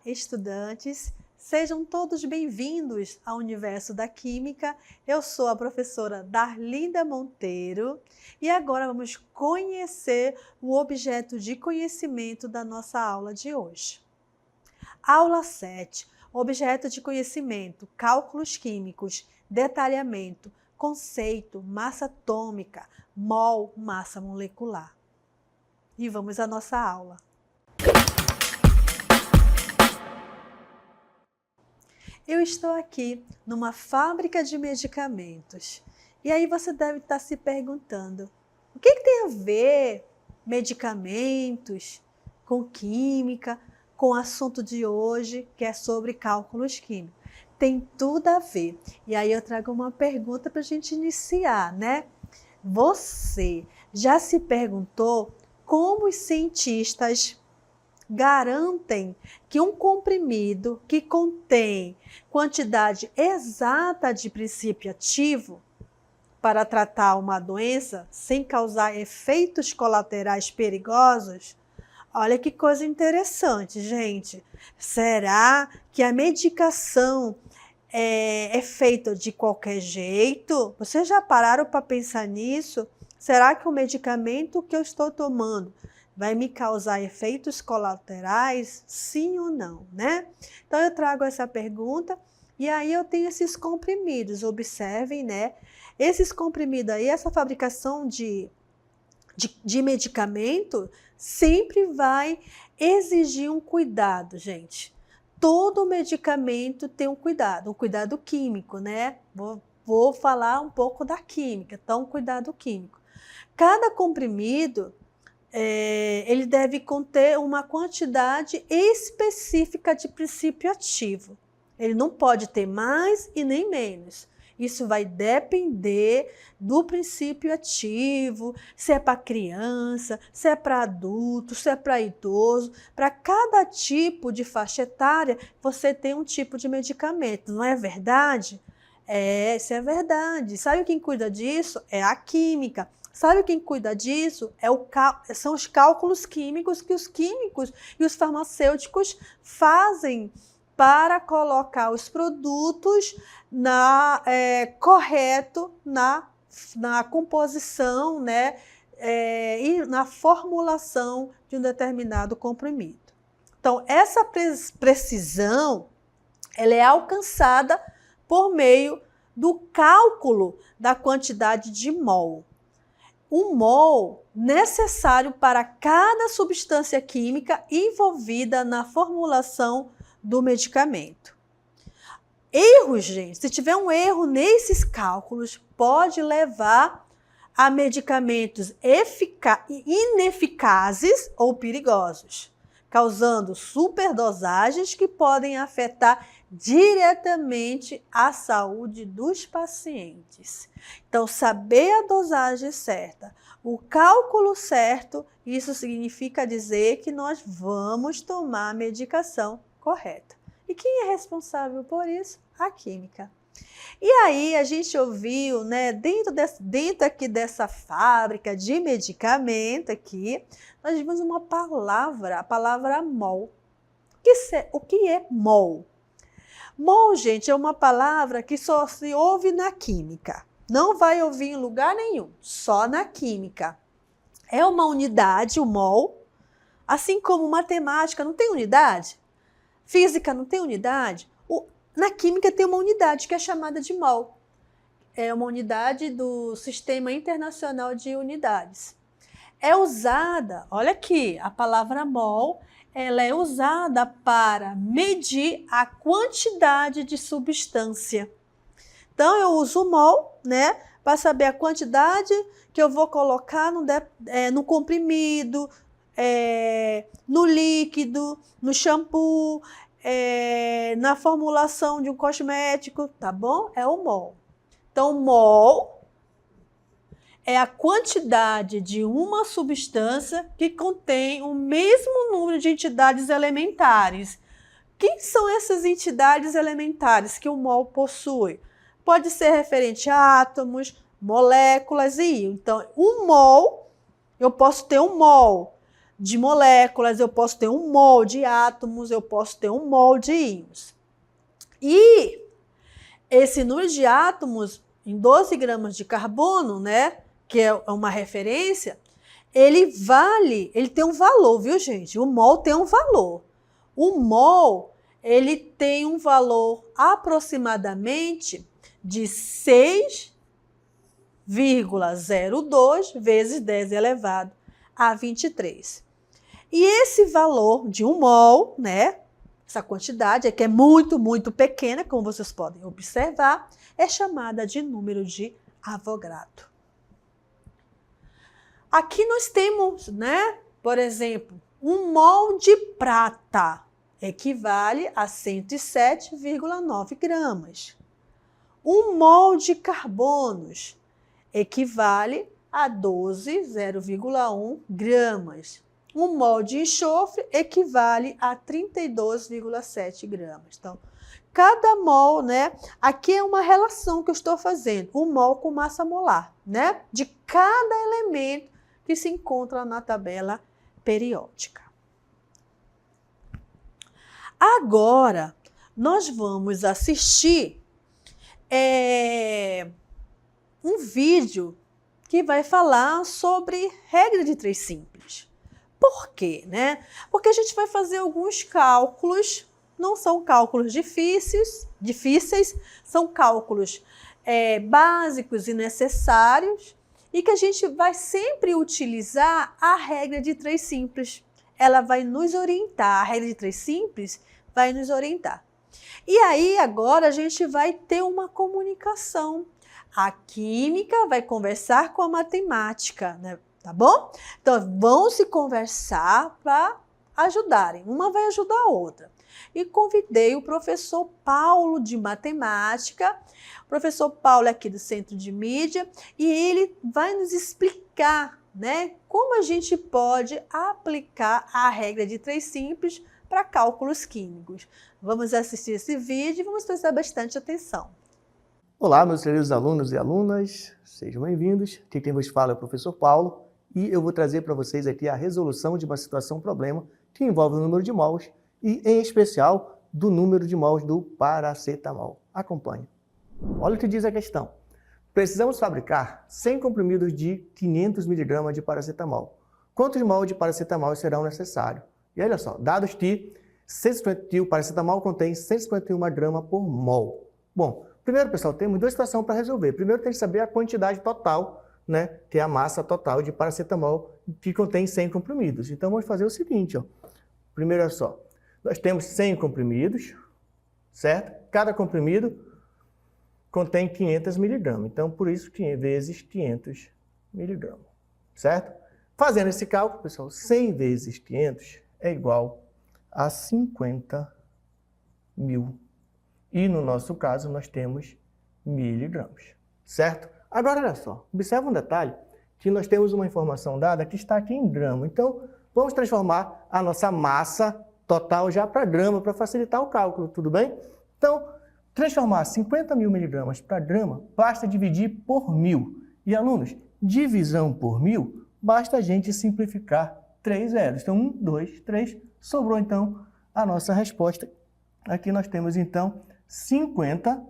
estudantes! Sejam todos bem-vindos ao Universo da Química. Eu sou a professora Darlinda Monteiro e agora vamos conhecer o objeto de conhecimento da nossa aula de hoje. Aula 7, objeto de conhecimento, cálculos químicos, detalhamento, conceito, massa atômica, mol, massa molecular. E vamos à nossa aula. Eu estou aqui numa fábrica de medicamentos. E aí você deve estar se perguntando, o que tem a ver medicamentos com química, com o assunto de hoje, que é sobre cálculos químicos? Tem tudo a ver. E aí eu trago uma pergunta para a gente iniciar, né? Você já se perguntou como os cientistas garantem que um comprimido que contém quantidade exata de princípio ativo para tratar uma doença sem causar efeitos colaterais perigosos? Olha que coisa interessante, gente. Será que a medicação é feita de qualquer jeito? Vocês já pararam para pensar nisso? Será que o medicamento que eu estou tomando vai me causar efeitos colaterais? Sim ou não, né? Então eu trago essa pergunta e aí eu tenho esses comprimidos. Observem, né? Esses comprimidos aí, essa fabricação de medicamento sempre vai exigir um cuidado, gente. Todo medicamento tem um cuidado químico, né? Vou falar um pouco da química, então cuidado químico. Cada comprimido ele deve conter uma quantidade específica de princípio ativo. Ele não pode ter mais e nem menos. Isso vai depender do princípio ativo, se é para criança, se é para adulto, se é para idoso. Para cada tipo de faixa etária, você tem um tipo de medicamento, não é verdade? Isso é verdade. Sabe quem cuida disso? É a química. Sabe quem cuida disso? São os cálculos químicos que os químicos e os farmacêuticos fazem para colocar os produtos correto na composição, né, e na formulação de um determinado comprimido. Então, essa precisão ela é alcançada por meio do cálculo da quantidade de mol. Um mol necessário para cada substância química envolvida na formulação do medicamento. Erros, gente, se tiver um erro nesses cálculos, pode levar a medicamentos ineficazes ou perigosos, causando superdosagens que podem afetar diretamente a saúde dos pacientes. Então, saber a dosagem certa, o cálculo certo, isso significa dizer que nós vamos tomar a medicação correta. E quem é responsável por isso? A química. E aí a gente ouviu, né, dentro aqui dessa fábrica de medicamento aqui, nós vimos uma palavra, a palavra mol. O que é mol? Mol, gente, é uma palavra que só se ouve na química. Não vai ouvir em lugar nenhum, só na química. É uma unidade, o mol, assim como matemática não tem unidade, física não tem unidade, na química tem uma unidade que é chamada de mol. É uma unidade do Sistema Internacional de Unidades. É usada, olha aqui, a palavra mol, ela é usada para medir a quantidade de substância. Então, eu uso o mol, né, para saber a quantidade que eu vou colocar no comprimido, no líquido, no shampoo, na formulação de um cosmético, tá bom? É o mol. Então, mol é a quantidade de uma substância que contém o mesmo número de entidades elementares. Quem são essas entidades elementares que o mol possui? Pode ser referente a átomos, moléculas e íons. Então, eu posso ter um mol de moléculas, eu posso ter 1 mol de átomos, eu posso ter 1 mol de íons. E esse número de átomos em 12 gramas de carbono, né, que é uma referência, ele tem um valor, viu, gente? O mol tem um valor. O mol, ele tem um valor aproximadamente de 6,02 vezes 10 elevado a 23. E esse valor de 1 mol, né, essa quantidade que é muito, muito pequena, como vocês podem observar, é chamada de número de Avogadro. Aqui nós temos, né, por exemplo, 1 mol de prata equivale a 107,9 gramas. 1 mol de carbonos equivale a 0,1 gramas. 1 mol de enxofre equivale a 32,7 gramas. Então, cada mol, né? Aqui é uma relação que eu estou fazendo, 1 mol com massa molar, né? De cada elemento que se encontra na tabela periódica. Agora, nós vamos assistir um vídeo que vai falar sobre regra de 3 simples. Por quê, né? Porque a gente vai fazer alguns cálculos, não são cálculos difíceis, são cálculos básicos e necessários, e que a gente vai sempre utilizar a regra de 3 simples. Ela vai nos orientar, a regra de 3 simples vai nos orientar. E aí agora a gente vai ter uma comunicação. A química vai conversar com a matemática, né? Tá bom? Então, vão se conversar para ajudarem. Uma vai ajudar a outra. E convidei o professor Paulo de matemática. O professor Paulo é aqui do Centro de Mídia e ele vai nos explicar, né, como a gente pode aplicar a regra de 3 simples para cálculos químicos. Vamos assistir esse vídeo e vamos prestar bastante atenção. Olá, meus queridos alunos e alunas, sejam bem-vindos. Aqui quem vos fala é o professor Paulo e eu vou trazer para vocês aqui a resolução de uma situação-problema que envolve o número de mols e, em especial, do número de mols do paracetamol. Acompanhe. Olha o que diz a questão. Precisamos fabricar 100 comprimidos de 500 mg de paracetamol. Quantos mols de paracetamol serão necessários? E olha só, dados que o paracetamol contém 151 gramas por mol. Bom, primeiro, pessoal, temos 2 situações para resolver. Primeiro, tem que saber a quantidade total, né, que é a massa total de paracetamol que contém 100 comprimidos. Então, vamos fazer o seguinte, ó. Primeiro, olha só, nós temos 100 comprimidos, certo? Cada comprimido contém 500 mg. Então, por isso, vezes 500 mg, certo? Fazendo esse cálculo, pessoal, 100 vezes 500 é igual a 50 mil. E no nosso caso, nós temos miligramas, certo? Agora, olha só, observa um detalhe, que nós temos uma informação dada que está aqui em grama. Então, vamos transformar a nossa massa total já para grama, para facilitar o cálculo, tudo bem? Então, transformar 50 mil miligramas para grama, basta dividir por 1000. E, alunos, divisão por 1000, basta a gente simplificar 3 zeros. Então, 1, 2, 3, sobrou, então, a nossa resposta. Aqui nós temos, então, 50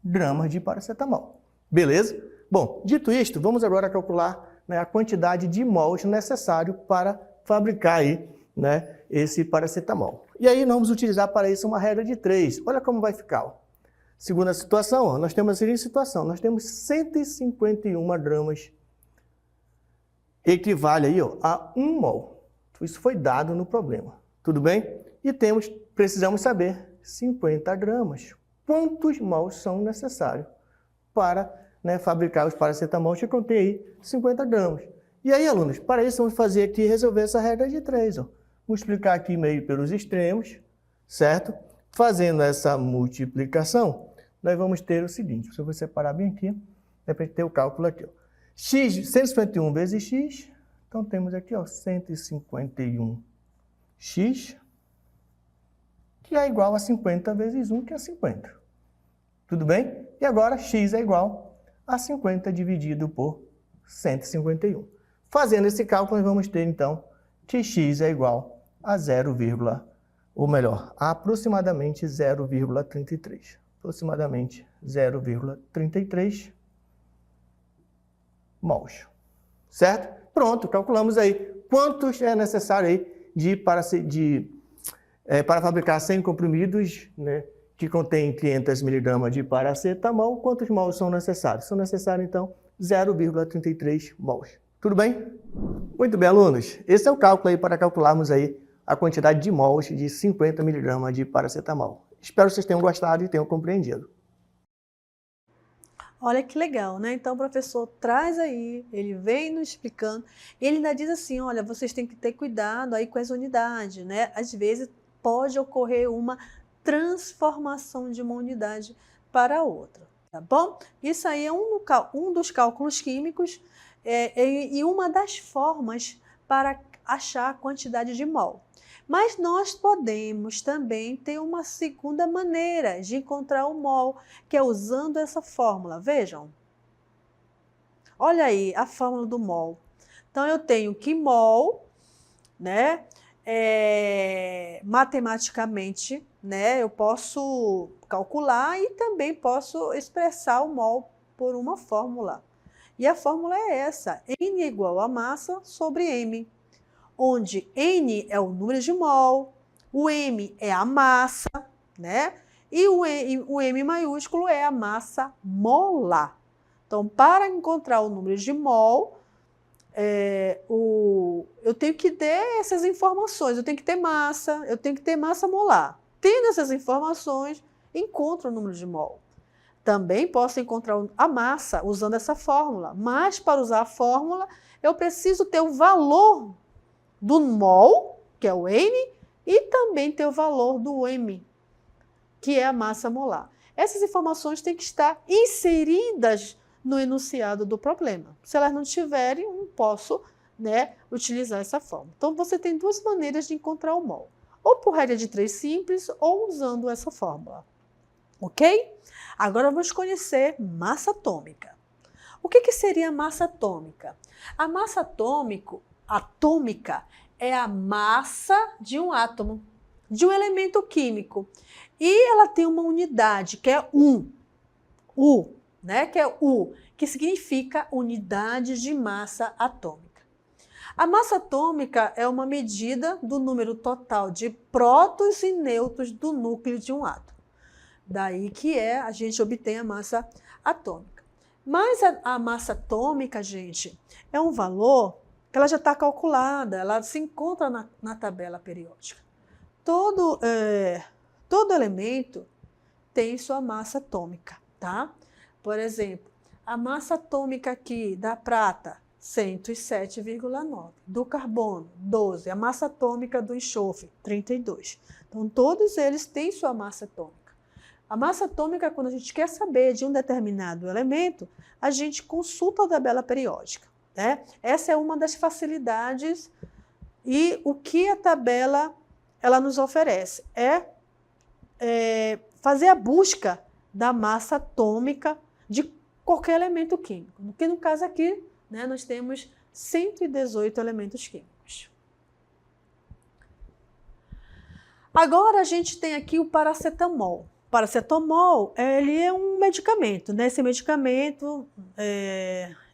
gramas de paracetamol. Beleza? Bom, dito isto, vamos agora calcular, né, a quantidade de mols necessário para fabricar aí, né, esse paracetamol. E aí nós vamos utilizar para isso uma regra de 3. Olha como vai ficar. Ó. Segunda situação, ó, nós temos a seguinte situação. Nós temos 151 gramas, equivale aí, ó, a 1 mol. Isso foi dado no problema. Tudo bem? E precisamos saber 50 gramas. Quantos mols são necessários para, né, fabricar os paracetamols que contém aí 50 gramas? E aí, alunos, para isso vamos fazer aqui, resolver essa regra de 3. Ó. Vamos explicar aqui meio pelos extremos, certo? Fazendo essa multiplicação, nós vamos ter o seguinte, se eu vou separar bem aqui, é para ter o cálculo aqui. Ó. X, 151 vezes x, então temos aqui, ó, 151x, que é igual a 50 vezes 1, que é 50. Tudo bem? E agora x é igual a 50 dividido por 151. Fazendo esse cálculo, nós vamos ter, então, que x é igual a 0, ou melhor, a aproximadamente 0,33. Aproximadamente 0,33 mols. Certo? Pronto, calculamos aí quantos é necessário aí para fabricar 100 comprimidos, né, que contém 500 mg de paracetamol. Quantos mols são necessários? São necessários, então, 0,33 mols. Tudo bem? Muito bem, alunos. Esse é o cálculo aí para calcularmos aí a quantidade de mols de 50 mg de paracetamol. Espero que vocês tenham gostado e tenham compreendido. Olha que legal, né? Então o professor traz aí, ele vem nos explicando, e ele ainda diz assim, olha, vocês têm que ter cuidado aí com as unidades, né? Às vezes pode ocorrer uma transformação de uma unidade para outra, tá bom? Isso aí é um dos cálculos químicos e uma das formas para achar a quantidade de mol. Mas nós podemos também ter uma segunda maneira de encontrar o mol, que é usando essa fórmula. Vejam. Olha aí a fórmula do mol. Então, eu tenho que mol, né, matematicamente, né, eu posso calcular e também posso expressar o mol por uma fórmula. E a fórmula é essa, N é igual a massa sobre M, onde N é o número de mol, o M é a massa, né? E o M maiúsculo é a massa molar. Então, para encontrar o número de mol, eu tenho que ter essas informações, eu tenho que ter massa, eu tenho que ter massa molar. Tendo essas informações, encontro o número de mol. Também posso encontrar a massa usando essa fórmula, mas para usar a fórmula, eu preciso ter o valor do mol, que é o N, e também ter o valor do M, que é a massa molar. Essas informações têm que estar inseridas no enunciado do problema. Se elas não estiverem, eu não posso, né, utilizar essa fórmula. Então, você tem duas maneiras de encontrar o mol. Ou por regra de 3 simples, ou usando essa fórmula. Ok? Agora vamos conhecer massa atômica. O que seria a massa atômica? A massa atômica é a massa de um átomo, de um elemento químico. E ela tem uma unidade, que é U, né? Que é U, que significa unidade de massa atômica. A massa atômica é uma medida do número total de prótons e nêutrons do núcleo de um átomo. Daí que a gente obtém a massa atômica. Mas a massa atômica, gente, é um valor que ela já está calculada, ela se encontra na tabela periódica. Todo elemento tem sua massa atômica, tá? Por exemplo, a massa atômica aqui da prata, 107,9. Do carbono, 12. A massa atômica do enxofre, 32. Então, todos eles têm sua massa atômica. A massa atômica, quando a gente quer saber de um determinado elemento, a gente consulta a tabela periódica, né? Essa é uma das facilidades e o que a tabela ela nos oferece é fazer a busca da massa atômica de qualquer elemento químico. Porque no caso aqui, né, nós temos 118 elementos químicos. Agora a gente tem aqui o paracetamol. O paracetamol, ele é um medicamento, né? Esse medicamento,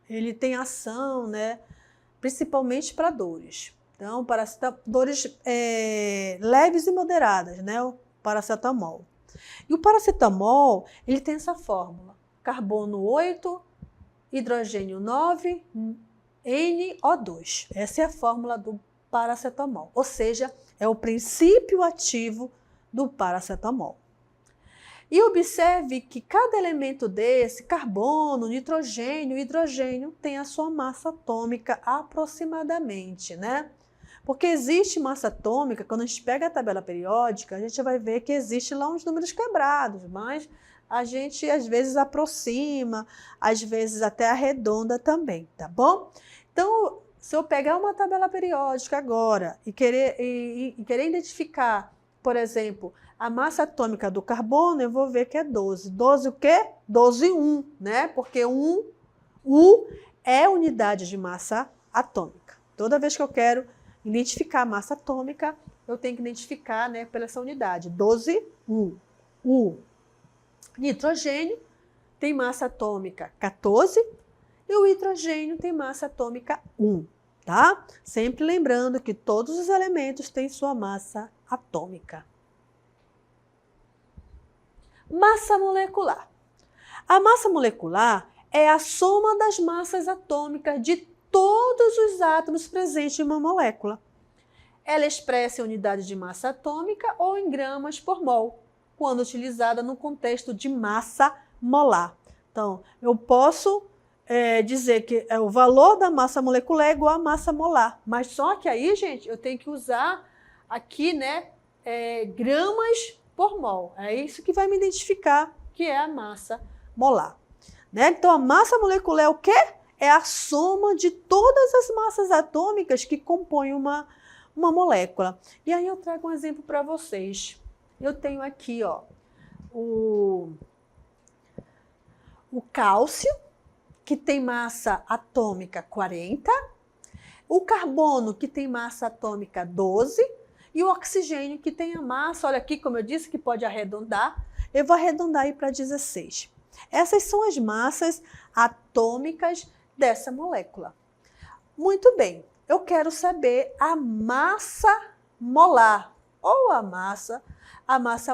ele tem ação, né, principalmente para dores. Então, dores leves e moderadas, né? O paracetamol. E o paracetamol, ele tem essa fórmula: carbono 8, hidrogênio 9, NO2. Essa é a fórmula do paracetamol, ou seja, é o princípio ativo do paracetamol. E observe que cada elemento desse, carbono, nitrogênio, hidrogênio, tem a sua massa atômica aproximadamente, né? Porque existe massa atômica, quando a gente pega a tabela periódica, a gente vai ver que existe lá uns números quebrados, mas a gente às vezes aproxima, às vezes até arredonda também, tá bom? Então, se eu pegar uma tabela periódica agora e querer identificar, por exemplo, a massa atômica do carbono, eu vou ver que é 12. 12 o quê? 12, 1, né? Porque U é unidade de massa atômica. Toda vez que eu quero identificar a massa atômica, eu tenho que identificar, né, pela essa unidade, 12U. O nitrogênio tem massa atômica 14 e o hidrogênio tem massa atômica 1, tá? Sempre lembrando que todos os elementos têm sua massa atômica. Massa molecular. A massa molecular é a soma das massas atômicas de todos os átomos presentes em uma molécula. Ela é expressa em unidade de massa atômica ou em gramas por mol, quando utilizada no contexto de massa molar. Então, eu posso dizer que o valor da massa molecular é igual à massa molar, mas só que aí, gente, eu tenho que usar aqui, né, gramas por mol. É isso que vai me identificar que é a massa molar. Né? Então, a massa molecular é o quê? É a soma de todas as massas atômicas que compõem uma molécula. E aí eu trago um exemplo para vocês. Eu tenho aqui, ó, o cálcio, que tem massa atômica 40, o carbono, que tem massa atômica 12, e o oxigênio, que tem a massa, olha aqui, como eu disse, que pode arredondar, eu vou arredondar aí para 16. Essas são as massas atômicas dessa molécula. Muito bem, eu quero saber a massa molar, ou a massa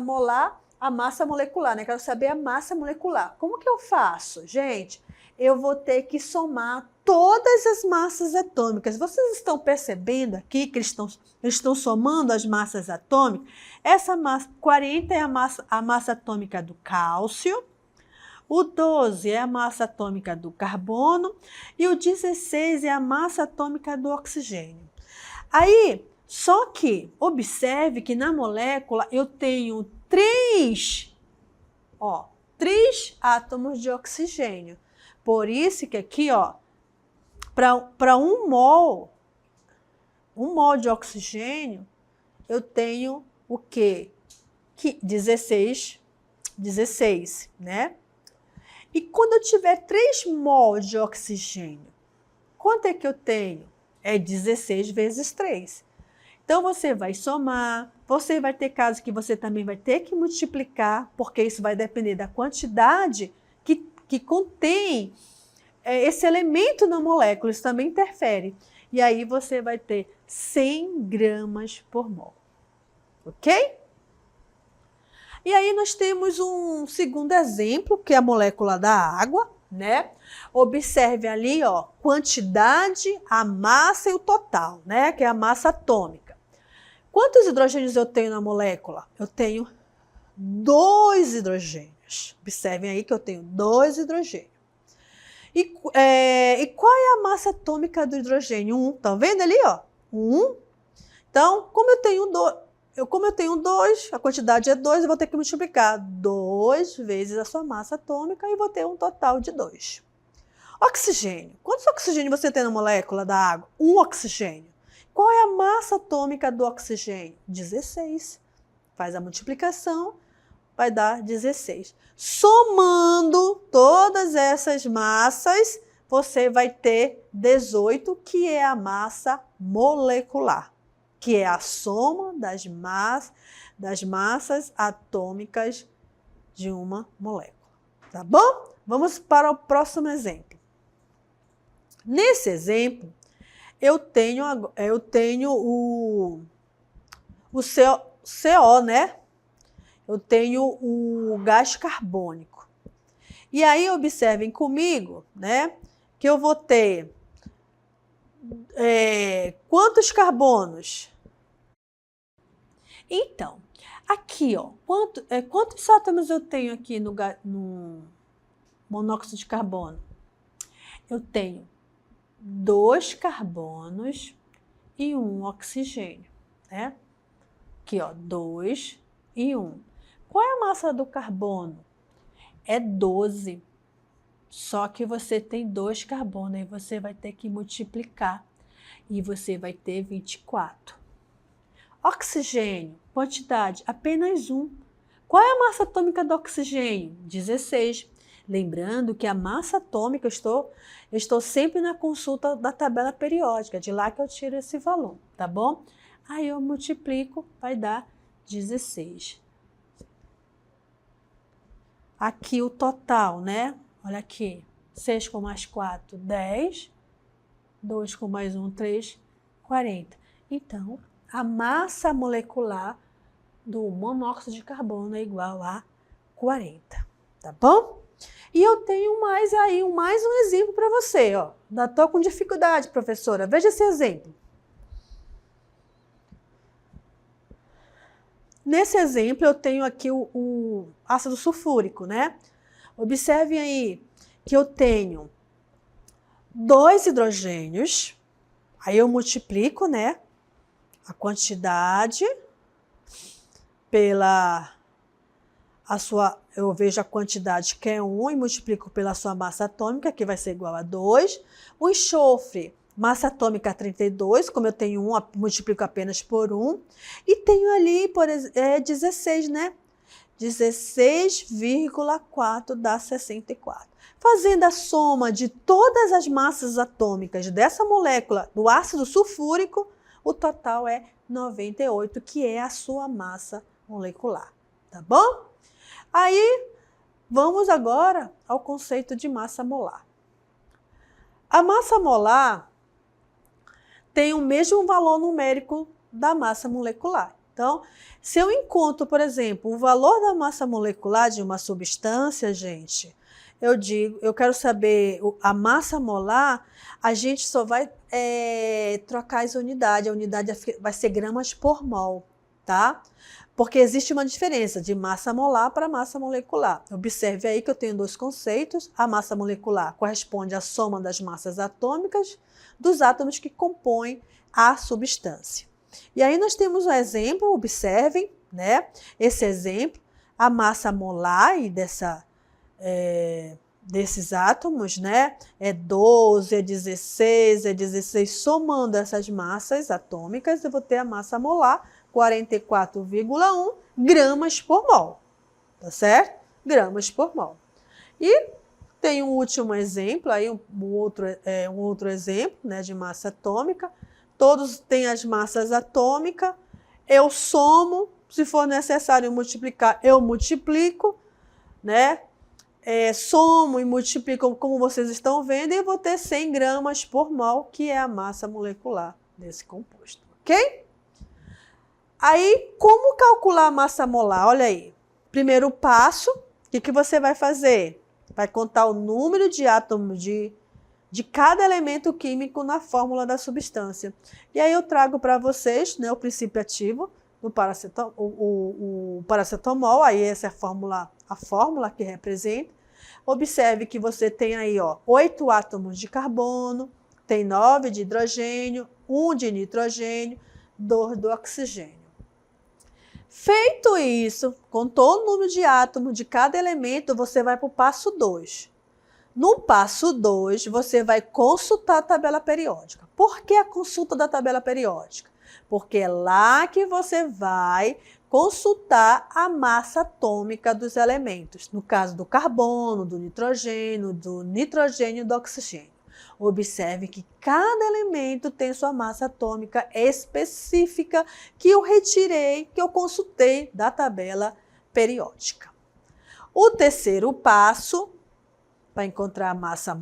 molar, a massa molecular, né? Quero saber a massa molecular. Como que eu faço? Gente, eu vou ter que somar todas as massas atômicas. Vocês estão percebendo aqui que eles estão somando as massas atômicas? Essa massa 40 é a massa atômica do cálcio, o 12 é a massa atômica do carbono e o 16 é a massa atômica do oxigênio. Aí, só que observe que na molécula eu tenho 3 átomos de oxigênio. Por isso que aqui, ó, para 1 mol de oxigênio, eu tenho o quê? 16, né? E quando eu tiver 3 mol de oxigênio, quanto é que eu tenho? É 16 vezes 3. Então, você vai somar, você vai ter casos que você também vai ter que multiplicar, porque isso vai depender da quantidade que contém esse elemento na molécula, isso também interfere. E aí você vai ter 100 gramas por mol, ok? E aí nós temos um segundo exemplo, que é a molécula da água, né? Observe ali, ó, quantidade, a massa e o total, né? Que é a massa atômica. Quantos hidrogênios eu tenho na molécula? Eu tenho 2 hidrogênios. Observem aí que eu tenho 2 hidrogênios. E qual é a massa atômica do hidrogênio? 1. Tá vendo ali, ó? 1. Então, como eu tenho 2, a quantidade é 2, eu vou ter que multiplicar 2 vezes a sua massa atômica e vou ter um total de 2. Oxigênio. Quantos oxigênios você tem na molécula da água? 1 oxigênio. Qual é a massa atômica do oxigênio? 16. Faz a multiplicação, vai dar 16. Somando todas essas massas, você vai ter 18, que é a massa molecular, que é a soma das massas atômicas de uma molécula. Tá bom? Vamos para o próximo exemplo. Nesse exemplo, eu tenho o CO, né? Eu tenho o gás carbônico. E aí, observem comigo, né? Que eu vou ter quantos carbonos? Então, aqui, ó, quantos átomos eu tenho aqui no monóxido de carbono? Eu tenho 2 carbonos e 1 oxigênio, né? Aqui, ó, 2 e 1. Qual é a massa do carbono? É 12. Só que você tem 2 carbonos, aí você vai ter que multiplicar e você vai ter 24. Oxigênio, quantidade, apenas 1. Qual é a massa atômica do oxigênio? 16. Lembrando que a massa atômica, eu estou sempre na consulta da tabela periódica, de lá que eu tiro esse valor. tá bom? Aí eu multiplico, vai dar 16. Aqui o total, né? Olha aqui, 6 com mais 4, 10. 2 com mais 1, 3, 40. Então, a massa molecular do monóxido de carbono é igual a 40, tá bom? E eu tenho mais um exemplo para você, ó. Ainda tô com dificuldade, professora. Veja esse exemplo. Nesse exemplo, eu tenho aqui o ácido sulfúrico, né? Observem aí que eu tenho 2 hidrogênios, aí eu multiplico, né, a quantidade eu vejo a quantidade que é 1 e multiplico pela sua massa atômica, que vai ser igual a 2. O enxofre, massa atômica 32, como eu tenho 1, multiplico apenas por 1. E tenho ali, 16, né? 16,4 dá 64. Fazendo a soma de todas as massas atômicas dessa molécula do ácido sulfúrico, o total é 98, que é a sua massa molecular, tá bom? Aí, vamos agora ao conceito de massa molar. A massa molar tem o mesmo valor numérico da massa molecular. Então, se eu encontro, por exemplo, o valor da massa molecular de uma substância, gente, eu quero saber a massa molar, a gente só vai trocar as unidades. A unidade vai ser gramas por mol, tá? Porque existe uma diferença de massa molar para massa molecular. Observe aí que eu tenho 2 conceitos. A massa molecular corresponde à soma das massas atômicas dos átomos que compõem a substância. E aí nós temos um exemplo, observem, né? Esse exemplo, a massa molar e desses átomos, né? É 12, é 16, somando essas massas atômicas, eu vou ter a massa molar 44,1 gramas por mol, tá certo? Gramas por mol. E tem um último exemplo, aí um outro exemplo, né, de massa atômica. Todos têm as massas atômicas, eu somo, se for necessário multiplicar, eu multiplico, né? Somo e multiplico, como vocês estão vendo, e eu vou ter 100 gramas por mol, que é a massa molecular desse composto, ok? Aí, como calcular a massa molar? Olha aí. Primeiro passo, o que você vai fazer? Vai contar o número de átomos de cada elemento químico na fórmula da substância. E aí eu trago para vocês, né, o princípio ativo do o paracetamol, aí essa é a fórmula que representa. Observe que você tem aí, ó, 8 átomos de carbono, tem 9 de hidrogênio, 1 de nitrogênio, 2 do oxigênio. Feito isso, contou o número de átomos de cada elemento, você vai para o passo 2. No passo 2, você vai consultar a tabela periódica. Por que a consulta da tabela periódica? Porque é lá que você vai consultar a massa atômica dos elementos. No caso do carbono, do nitrogênio e do oxigênio. Observe que cada elemento tem sua massa atômica específica que eu retirei, que eu consultei da tabela periódica. O terceiro passo, para encontrar a massa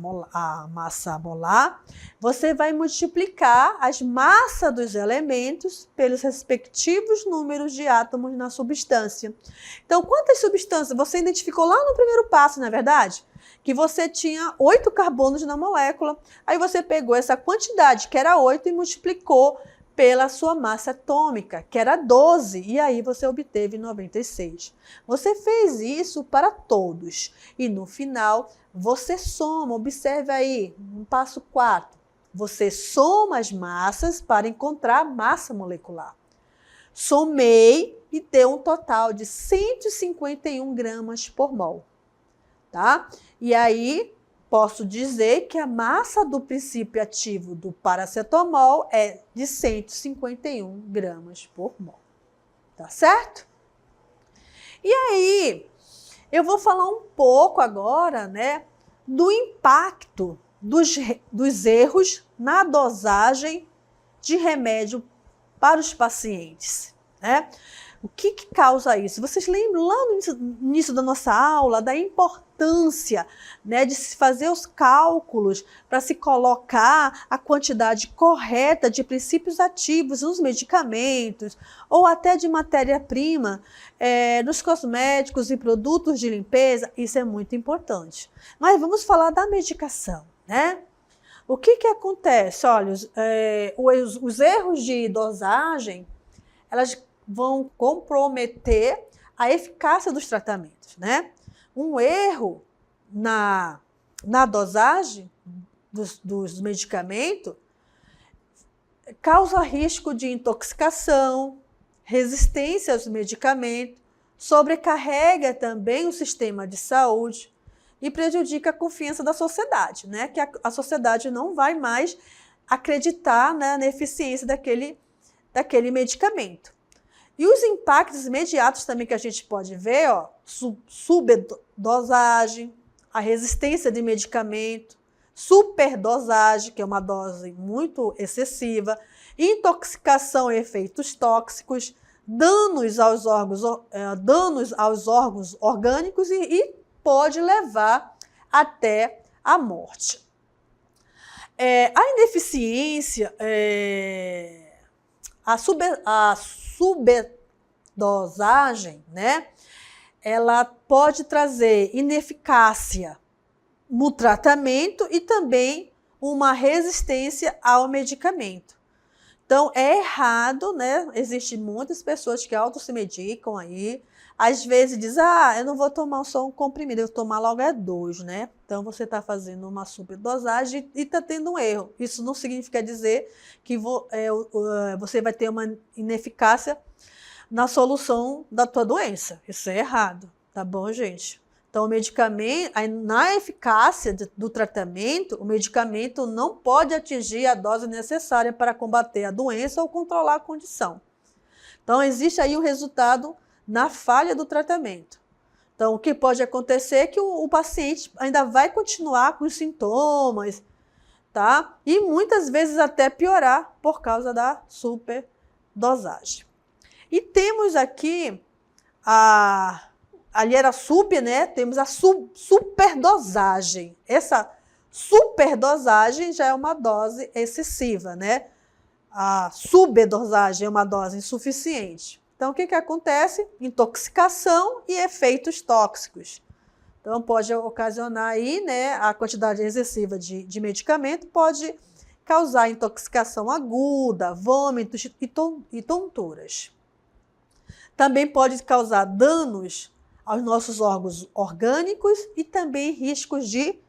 molar, você vai multiplicar as massas dos elementos pelos respectivos números de átomos na substância. Então, quantas substâncias você identificou lá no primeiro passo, não é verdade? Que você tinha 8 carbonos na molécula, aí você pegou essa quantidade, que era 8, e multiplicou pela sua massa atômica, que era 12, e aí você obteve 96. Você fez isso para todos, e no final você soma, observe aí, no passo 4, você soma as massas para encontrar a massa molecular. Somei e deu um total de 151 gramas por mol, tá? E aí, posso dizer que a massa do princípio ativo do paracetamol é de 151 gramas por mol, tá certo? E aí, eu vou falar um pouco agora, né, do impacto dos erros na dosagem de remédio para os pacientes, né? O que causa isso? Vocês lembram lá no início da nossa aula da importância, né, de se fazer os cálculos para se colocar a quantidade correta de princípios ativos nos medicamentos ou até de matéria-prima nos cosméticos e produtos de limpeza? Isso é muito importante. Mas vamos falar da medicação, né? O que acontece? Olha, os erros de dosagem, elas vão comprometer a eficácia dos tratamentos, né? Um erro na dosagem dos medicamentos causa risco de intoxicação, resistência aos medicamentos, sobrecarrega também o sistema de saúde e prejudica a confiança da sociedade, né? Que a sociedade não vai mais acreditar, né, na eficiência daquele medicamento. E os impactos imediatos também que a gente pode ver, ó, subdosagem, a resistência de medicamento, superdosagem, que é uma dose muito excessiva, intoxicação e efeitos tóxicos, danos aos órgãos orgânicos e pode levar até a morte. A ineficiência, a subdosagem, né, ela pode trazer ineficácia no tratamento e também uma resistência ao medicamento. Então, é errado, né? Existem muitas pessoas que auto-se-medicam aí, às vezes diz, eu não vou tomar só um comprimido, eu vou tomar logo 2, né? Então, você está fazendo uma superdosagem e está tendo um erro. Isso não significa dizer que você vai ter uma ineficácia na solução da tua doença. Isso é errado, tá bom, gente? Então, o medicamento, na eficácia do tratamento, o medicamento não pode atingir a dose necessária para combater a doença ou controlar a condição. Então, existe aí o resultado na falha do tratamento. Então, o que pode acontecer é que o paciente ainda vai continuar com os sintomas, tá? E muitas vezes até piorar por causa da superdosagem. E temos aqui ali era sub, né? Temos a superdosagem. Essa superdosagem já é uma dose excessiva, né? A subdosagem é uma dose insuficiente. Então, o que acontece? Intoxicação e efeitos tóxicos. Então, pode ocasionar aí, né, a quantidade excessiva de medicamento pode causar intoxicação aguda, vômitos e tonturas. Também pode causar danos aos nossos órgãos orgânicos e também riscos de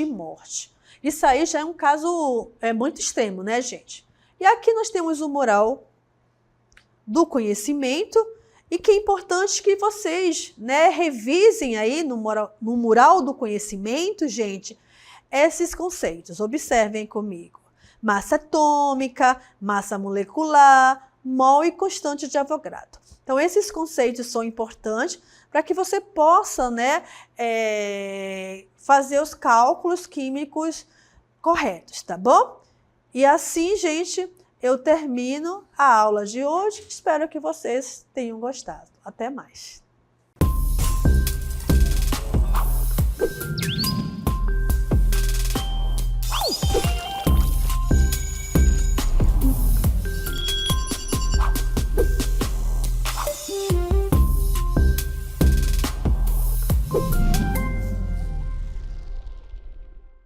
morte. Isso aí já é um caso muito extremo, né, gente? E aqui nós temos o mural do conhecimento e que é importante que vocês, né, revisem aí no mural do conhecimento, gente, esses conceitos. Observem comigo. Massa atômica, massa molecular, mol e constante de Avogadro. Então, esses conceitos são importantes para que você possa, né, fazer os cálculos químicos corretos, tá bom? E assim, gente, eu termino a aula de hoje. Espero que vocês tenham gostado. Até mais.